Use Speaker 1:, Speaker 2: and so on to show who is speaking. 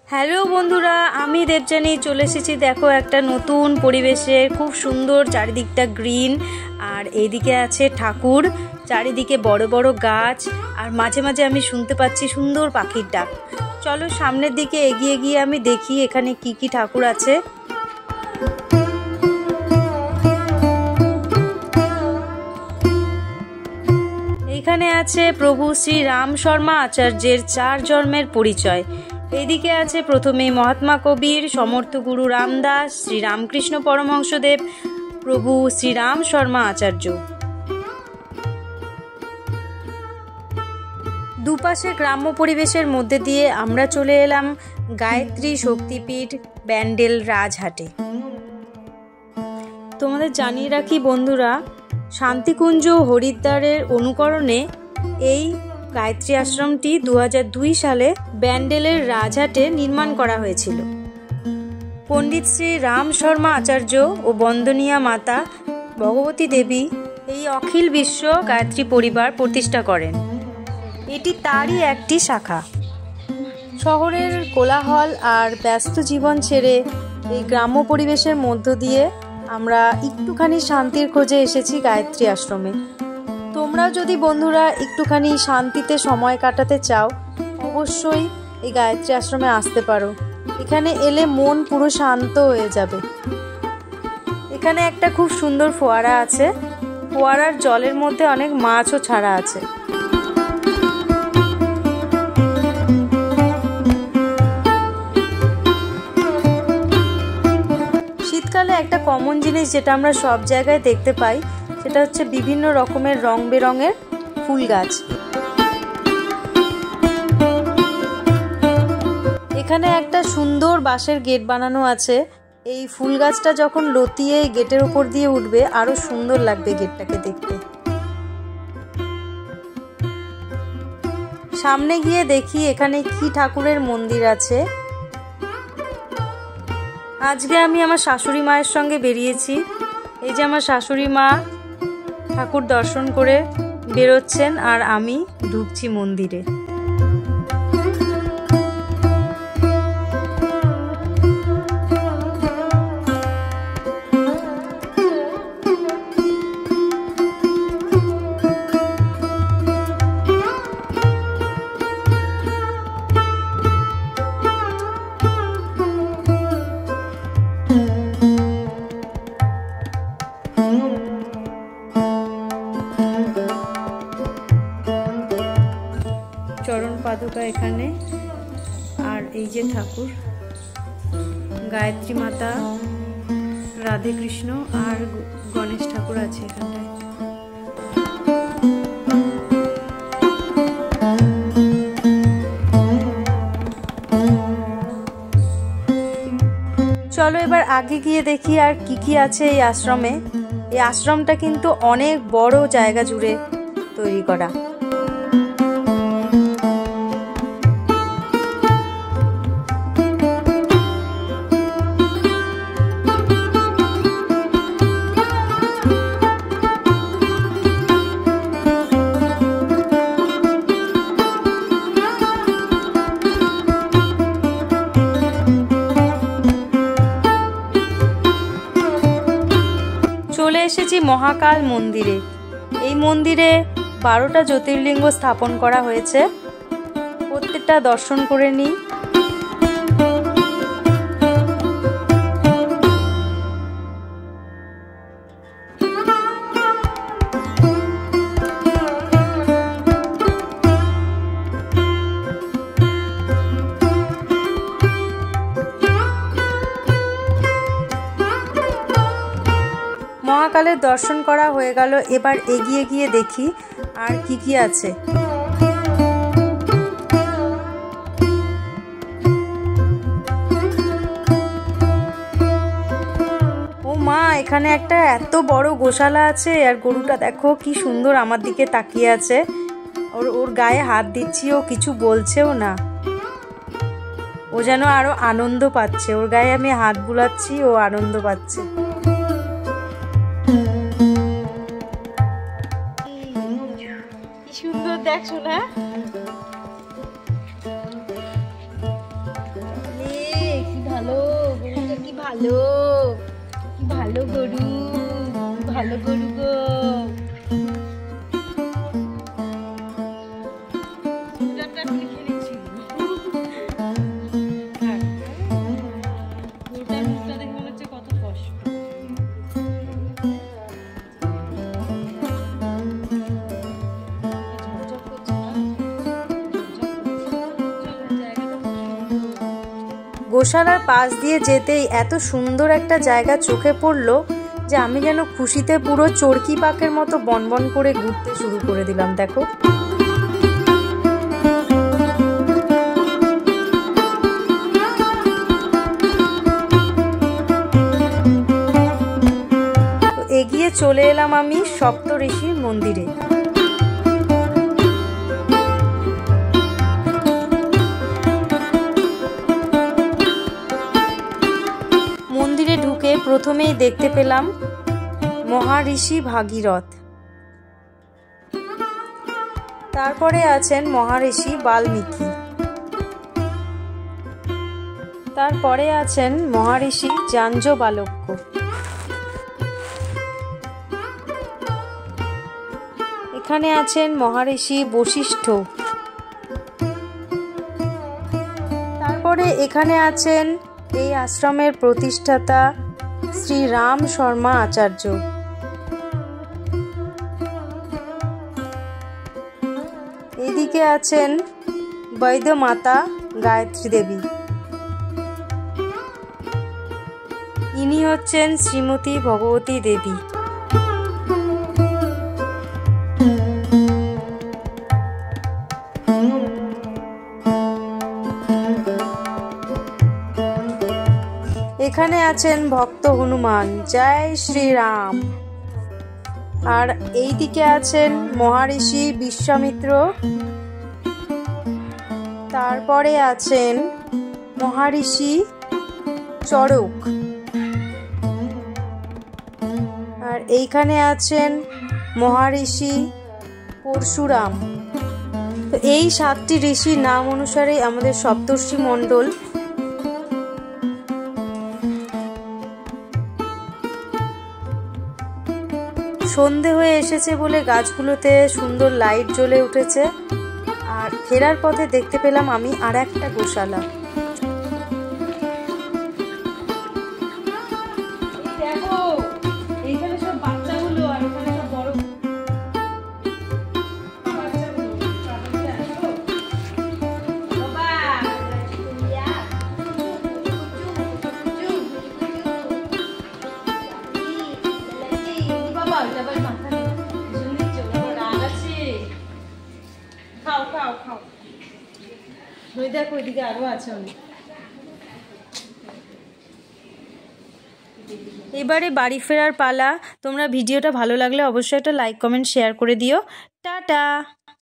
Speaker 1: Hello বন্ধুরা, আমি দেবযানী চলে এসেছি। দেখো একটা নতুন পরিবেশে, খুব সুন্দর, চারিদিকটা গ্রিন। আর এইদিকে আছে ঠাকুর, চারিদিকে বড় বড় গাছ, আর মাঝে মাঝে আমি শুনতে পাচ্ছি সুন্দর পাখির ডাক। চলো সামনের দিকে এগিয়ে গিয়ে আমি দেখি এখানে কি কি ঠাকুর আছে। এখানে আছে প্রভু শ্রী রাম শর্মা আচার্যের 4 জন্মের পরিচয়। এইদিকে আছে প্রথমে মহাত্মা কবির, সমর্থ গুরু রামদাস, শ্রী রামকৃষ্ণ পরমহংসদেব, প্রভু শ্রী রাম শর্মা আচার্য। দুপাশে গ্রাম্য পরিবেশের মধ্যে দিয়ে আমরা চলে এলাম গায়ত্রী শক্তিপীঠ ব্যান্ডেল রাজহাটে। তোমাদের জানিয়ে রাখি বন্ধুরা, শান্তিকুঞ্জ হরিদ্বারের অনুকরণে এই গায়ত্রী আশ্রমটি 2002 সালে ব্যান্ডেলের রাজহাটে নির্মাণ করা হয়েছিল। পণ্ডিত শ্রী রাম শর্মা আচার্য ও বন্দনীয়া মাতা ভগবতী দেবী এই অখিল বিশ্ব গায়ত্রী পরিবার প্রতিষ্ঠা করেন। এটি তারই একটি শাখা। শহরের কোলাহল আর ব্যস্ত জীবন ছেড়ে এই গ্রাম্য পরিবেশের মধ্য দিয়ে আমরা একটুখানি শান্তির খোঁজে এসেছি গায়ত্রী আশ্রমে। তোমরাও যদি বন্ধুরা একটুখানি শান্তিতে সময় কাটাতে চাও, অবশ্যই এই গায়ত্রী আশ্রমে আসতে পারো। এখানে এলে মন পুরো শান্ত হয়ে যাবে। এখানে একটা খুব সুন্দর ফোয়ারা আছে, ফোয়ারার জলের মধ্যে অনেক মাছও ছাড়া আছে। শীতকালে একটা কমন জিনিস যেটা আমরা সব জায়গায় দেখতে পাই, সেটা হচ্ছে বিভিন্ন রকমের রং বেরঙের ফুল গাছ। এখানে একটা সুন্দর বাঁশের গেট বানানো আছে। এই ফুল গাছটা যখন লতিয়ে গেটের উপর দিয়ে উঠবে, আরো সুন্দর লাগবে গেটটাকে দেখতে। সামনে গিয়ে দেখি এখানে কি ঠাকুরের মন্দির আছে। আজকে আমি আমার শাশুড়ি মায়ের সঙ্গে বেরিয়েছি। এই যে আমার শাশুড়ি মা ঠাকুর দর্শন করে বেরোচ্ছেন, আর আমি ঢুকছি মন্দিরে। চরণ পাদুকা এখানে, আর এই যে ঠাকুর গায়ত্রী মাতা, রাধে কৃষ্ণ আর গণেশ ঠাকুর আছে এখানটায়। চলো এবার আগে গিয়ে দেখি আর কি কি আছে এই আশ্রমে। এই আশ্রমটা কিন্তু অনেক বড় জায়গা জুড়ে তৈরি করা। চলে এসেছি মহাকাল মন্দিরে। এই মন্দিরে 12টা জ্যোতির্লিঙ্গ স্থাপন করা হয়েছে। প্রত্যেকটা দর্শন করে নিই। মহাকালের দর্শন করা হয়ে গেল। এবার এগিয়ে গিয়ে দেখি আর কি কি আছে। ও মা, এখানে একটা এত বড় গোশালা আছে, আর গরুটা দেখো কি সুন্দর আমার দিকে তাকিয়ে আছে। ওর গায়ে হাত দিচ্ছি, ও কিছু বলছেও না, ও যেন আরো আনন্দ পাচ্ছে। ওর গায়ে আমি হাত বুলাচ্ছি, ও আনন্দ পাচ্ছে। সুন্দর দেখছো না? ভালো, ভালো গরু, ভালো গরু গো। গোশালার পাশ দিয়ে যেতেই এত সুন্দর একটা জায়গা চোখে পড়লো যে আমি যেন খুশিতে পুরো চরকি পাকের মতো বনবন করে ঘুরতে শুরু করে দিলাম। দেখো এগিয়ে চলে এলাম আমি সপ্তঋষির মন্দিরে। মন্দিরে ঢুকে প্রথমেই দেখতে পেলাম মহাঋষি ভাগীরথ, তারপরে আছেন মহাঋষি বাল্মীকি, তারপরে আছেন মহাঋষি যাঞ্জবালক্য, এখানে আছেন মহাঋষি বশিষ্ঠ, তারপরে এখানে আছেন এই আশ্রমের প্রতিষ্ঠাতা শ্রী রাম শর্মা আচার্য, এদিকে আছেন বৈদ্য মাতা গায়ত্রী দেবী, ইনি হচ্ছেন শ্রীমতী ভগবতী দেবী। এখানে আছেন ভক্ত হনুমান, জয় শ্রীরাম। আর এই দিকে আছেন মহাঋষি বিশ্বামিত্র, তারপরে আছেন মহাঋষি চরক, আর এইখানে আছেন মহাঋষি পরশুরাম। তো এই 7টি ঋষির নাম অনুসারে আমাদের সপ্তর্ষি মণ্ডল সন্ধে হয়ে এসেছে বলে গাছগুলোতে সুন্দর লাইট জ্বলে উঠেছে। আর ফেরার পথে দেখতে পেলাম আমি আর একটা গোশালা। দেখো এইখানে সব বাচ্চাগুলো আর ওখানে সব বড় দেখো ওইদিকে আরো আছে অনেক। এবারে বাড়ি ফেরার পালা। তোমরা ভিডিওটা ভালো লাগলে অবশ্যই একটা লাইক কমেন্ট শেয়ার করে দিও। টাটা।